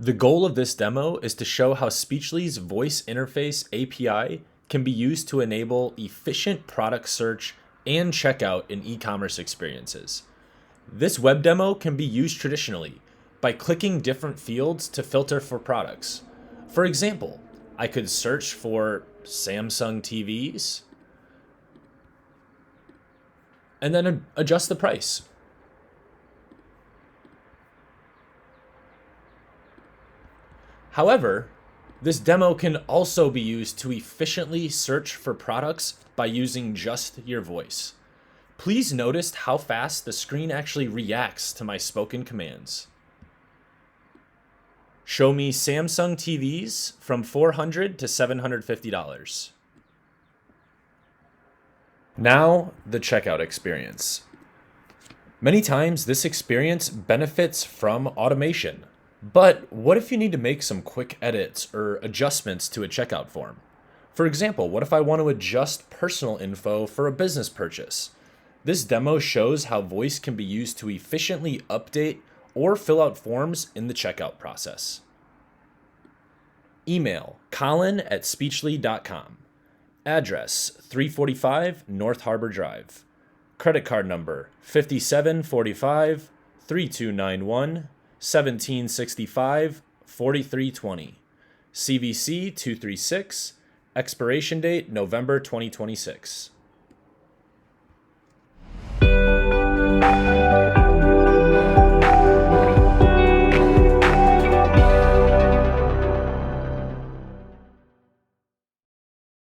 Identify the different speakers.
Speaker 1: The goal of this demo is to show how Speechly's voice interface API can be used to enable efficient product search and checkout in e-commerce experiences. This web demo can be used traditionally by clicking different fields to filter for products. For example, I could search for Samsung TVs and then adjust the price. However, this demo can also be used to efficiently search for products by using just your voice. Please notice how fast the screen actually reacts to my spoken commands. Show me Samsung TVs from $400 to $750. Now, the checkout experience. Many times, this experience benefits from automation. But what if you need to make some quick edits or adjustments to a checkout form? For example, what if I want to adjust personal info for a business purchase? This demo shows how voice can be used to efficiently update or fill out forms in the checkout process. Email collin@speechly.com. Address 345 North Harbor Drive. Credit card number 5745 3291 1765 4320. CVC 236. Expiration date November 2026.